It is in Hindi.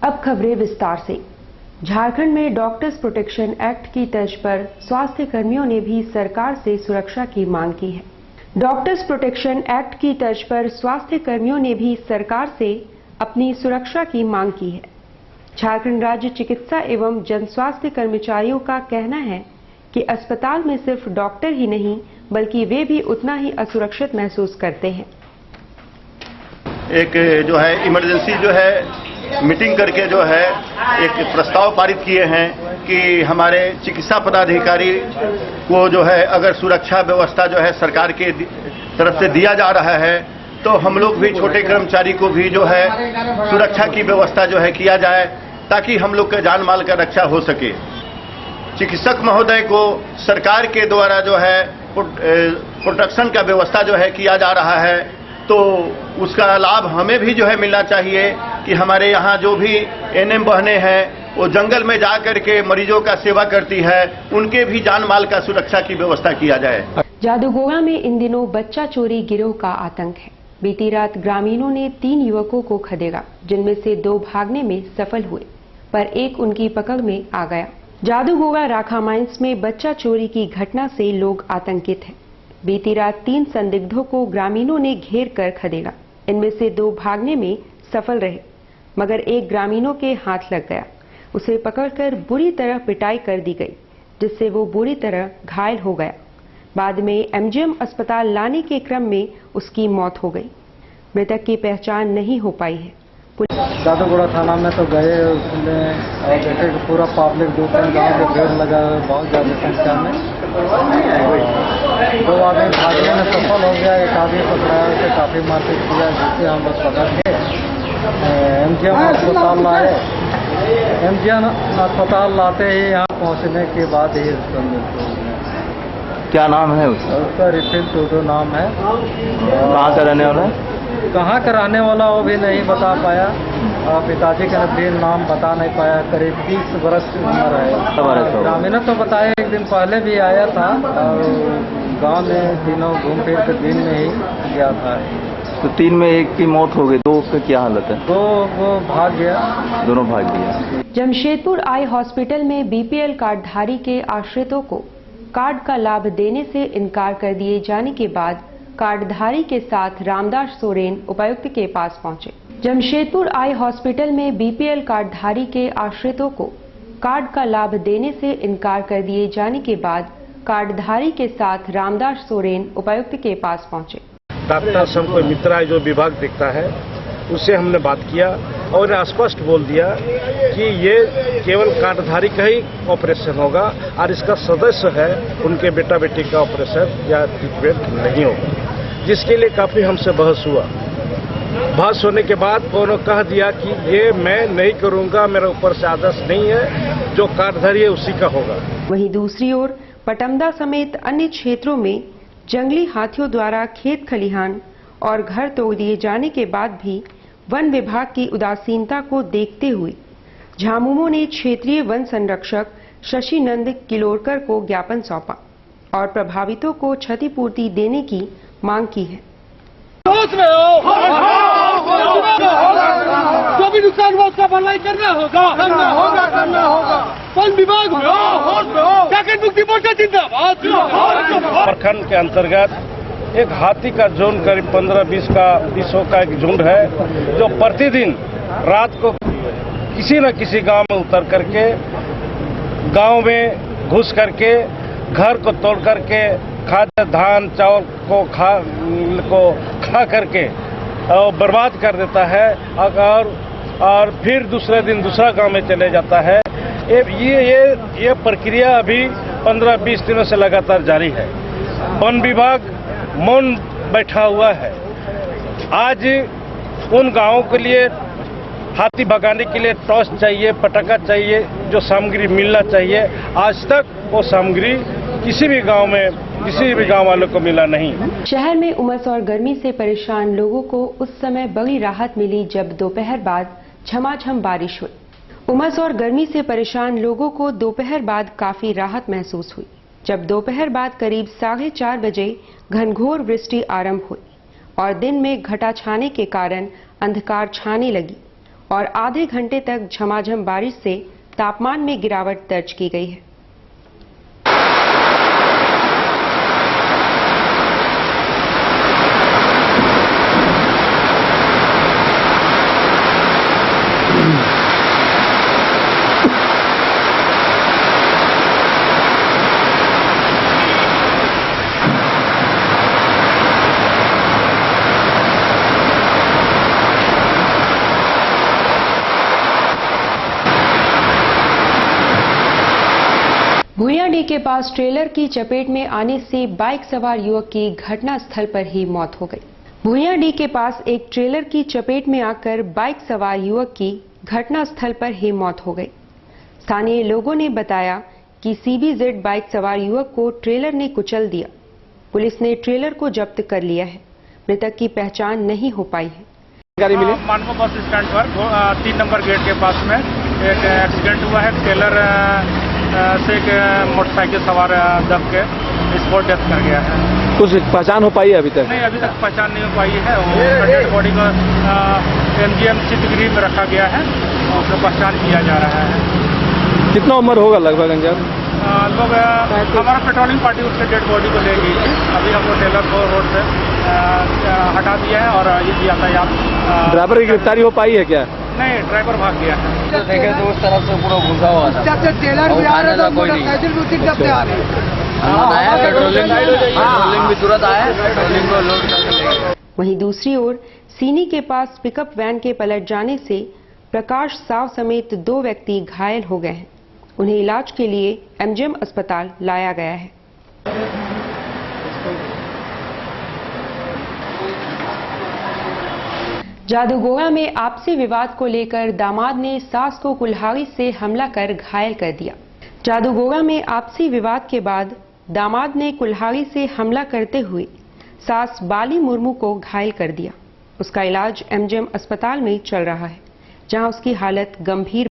अब खबरें विस्तार से। झारखंड में डॉक्टर्स प्रोटेक्शन एक्ट की तर्ज पर स्वास्थ्य कर्मियों ने भी सरकार से सुरक्षा की मांग की है। डॉक्टर्स प्रोटेक्शन एक्ट की तर्ज पर स्वास्थ्य कर्मियों ने भी सरकार से अपनी सुरक्षा की मांग की है। झारखंड राज्य चिकित्सा एवं जन स्वास्थ्य कर्मचारियों का कहना है कि अस्पताल में सिर्फ डॉक्टर ही नहीं बल्कि वे भी उतना ही असुरक्षित महसूस करते हैं। एक जो है इमरजेंसी जो है मीटिंग करके जो है एक प्रस्ताव पारित किए हैं कि हमारे चिकित्सा पदाधिकारी को जो है अगर सुरक्षा व्यवस्था जो है सरकार के तरफ से दिया जा रहा है तो हम लोग भी छोटे कर्मचारी को भी जो है सुरक्षा की व्यवस्था जो है किया जाए ताकि हम लोग के जान माल का रक्षा हो सके। चिकित्सक महोदय को सरकार के द्वारा जो है प्रोटेक्शन का व्यवस्था जो है किया जा रहा है तो उसका लाभ हमें भी जो है मिलना चाहिए कि हमारे यहाँ जो भी एनएम बहनें हैं वो जंगल में जा करके मरीजों का सेवा करती है, उनके भी जान माल का सुरक्षा की व्यवस्था किया जाए। जादूगोड़ा में इन दिनों बच्चा चोरी गिरोह का आतंक है। बीती रात ग्रामीणों ने 3 युवकों को खदेड़ा, जिनमें से 2 भागने में सफल हुए, पर एक उनकी पकड़ में आ गया। जादूगोड़ा राखा माइंस में बच्चा चोरी की घटना से लोग आतंकित हैं। बीती रात 3 संदिग्धों को ग्रामीणों ने घेर कर खदेड़ा। इनमें से 2 भागने में सफल रहे, मगर एक ग्रामीणों के हाथ लग गया। उसे पकड़कर बुरी तरह पिटाई कर दी गई, जिससे वो बुरी तरह घायल हो गया। बाद में एमजीएम अस्पताल लाने के क्रम में उसकी मौत हो गई। मृतक की पहचान नहीं हो पाई है। जादूगोड़ा थाना में तो गए, उसमें देखे कि पूरा पब्लिक 2-3 गाँव के भीड़ लगा हुआ बहुत ज़्यादा संख्या में। 2 आदमी भागने में सफल हो गया, एक आदमी पकड़ाया, उसे काफ़ी मारपीट किया, जिससे हम लोग पकड़ के एमजीएम अस्पताल लाए। एमजीएम अस्पताल लाते ही यहाँ पहुँचने के बाद ही उसका मृत्यु हो गया। क्या नाम है उसका? रिथिल टूडू नाम है। कहाँ का रहने वाला है? कहाँ का रहने वाला वो भी नहीं बता पाया। पिताजी का भी नाम बता नहीं पाया। करीब 30 वर्ष की उम्र है। ग्रामीणों तो बताया एक दिन पहले भी आया था और गांव में तीनों घूम फिर के दिन में ही गया था। तो 3 में एक की मौत हो गई, 2 का क्या हालत है? 2 वो भाग गया। दोनों भाग गया। जमशेदपुर आई हॉस्पिटल में बीपीएल कार्डधारी के आश्रितों को कार्ड का लाभ देने से इनकार कर दिए जाने के बाद कार्डधारी के साथ रामदास सोरेन उपायुक्त के पास पहुंचे। जमशेदपुर आई हॉस्पिटल में बीपीएल कार्डधारी के आश्रितों को कार्ड का लाभ देने से इनकार कर दिए जाने के बाद कार्डधारी के साथ रामदास सोरेन उपायुक्त के पास पहुंचे। डॉक्टर संजय मित्रा जो विभाग देखता है उससे हमने बात किया और स्पष्ट बोल दिया कि ये केवल कार्डधारी का ही ऑपरेशन होगा और इसका सदस्य है उनके बेटा बेटी का ऑपरेशन या ट्रीटमेंट नहीं होगा, जिसके लिए काफ़ी हमसे बहस हुआ। बहस होने के बाद उन्होंने कह दिया कि ये मैं नहीं करूँगा, मेरे ऊपर से आदेश नहीं है, जो कार्डधारी है उसी का होगा। वहीं दूसरी ओर पटमदा समेत अन्य क्षेत्रों में जंगली हाथियों द्वारा खेत खलिहान और घर तोड़ दिए जाने के बाद भी वन विभाग की उदासीनता को देखते हुए झामुमो ने क्षेत्रीय वन संरक्षक शशि नंद किलोरकर को ज्ञापन सौंपा और प्रभावितों को क्षतिपूर्ति देने की मांग की है। जो भी नुकसान हुआ उसका भरपाई करना होगा। वन विभाग मुक्ति मोर्चा जिंदाबाद। प्रखंड के अंतर्गत एक हाथी का झुंड करीब 15-20 का एक झुंड है, जो प्रतिदिन रात को किसी न किसी गांव में उतर करके गांव में घुस करके घर को तोड़ करके खाद्य धान चावल को खा करके और बर्बाद कर देता है और फिर दूसरे दिन दूसरा गांव में चले जाता है। ये प्रक्रिया अभी 15-20 दिनों से लगातार जारी है। वन विभाग मौन बैठा हुआ है। आज उन गांवों के लिए हाथी भगाने के लिए टॉर्च चाहिए, पटाखा चाहिए, जो सामग्री मिलना चाहिए। आज तक वो सामग्री किसी भी गांव वालों को मिला नहीं। शहर में उमस और गर्मी से परेशान लोगों को उस समय बड़ी राहत मिली जब दोपहर बाद झमाझम बारिश हुई। उमस और गर्मी से परेशान लोगों को दोपहर बाद काफी राहत महसूस हुई जब दोपहर बाद करीब 4:30 बजे घनघोर वृष्टि आरंभ हुई और दिन में घटा छाने के कारण अंधकार छाने लगी और आधे घंटे तक झमाझम बारिश से तापमान में गिरावट दर्ज की गई है। भुइयांडीह के पास ट्रेलर की चपेट में आने से बाइक सवार युवक की घटनास्थल पर ही मौत हो गई। भुइयांडीह के पास एक ट्रेलर की चपेट में आकर बाइक सवार युवक की घटनास्थल पर ही मौत हो गई। स्थानीय लोगों ने बताया कि CBZ बाइक सवार युवक को ट्रेलर ने कुचल दिया। पुलिस ने ट्रेलर को जब्त कर लिया है। मृतक की पहचान नहीं हो पाई है। मानव बस स्टैंड पर 3 नंबर गेट के पास में एक एक्सीडेंट हुआ है। ट्रेलर से एक मोटरसाइकिल सवार दब के स्पॉट डेथ कर गया है। कुछ पहचान हो पाई है अभी तक? नहीं, अभी तक पहचान नहीं हो पाई है। डेड बॉडी को MGM सिटीगृह में रखा गया है और उसका पहचान किया जा रहा है। कितना उम्र होगा लगभग अंजाम? लोग हमारा पेट्रोलिंग पार्टी उसके डेड बॉडी को ले गई है। अभी हम लोग टेलर को रोड से हटा दिया है और यातायात। ड्राइवर की गिरफ्तारी हो पाई है क्या? नहीं, ड्राइवर भाग गया है। तो देखे तो उस तरफ से पूरा घुसा हुआ था। ट्रेलर भी आ रहा था, मोटरसाइकिल भी उसी तरफ से आ रही आया पेट्रोलिंग भी तुरंत आया, पेट्रोलिंग को लोड करके ले गए। वहीं दूसरी ओर सीनी के पास पिकअप वैन के पलट जाने से प्रकाश साव समेत 2 व्यक्ति घायल हो गए हैं। उन्हें इलाज के लिए MGM अस्पताल लाया गया है। जादूगोड़ा में आपसी विवाद को लेकर दामाद ने सास को कुल्हाड़ी से हमला कर घायल कर दिया। जादूगोड़ा में आपसी विवाद के बाद दामाद ने कुल्हाड़ी से हमला करते हुए सास बाली मुर्मू को घायल कर दिया। उसका इलाज MGM अस्पताल में चल रहा है, जहां उसकी हालत गंभीर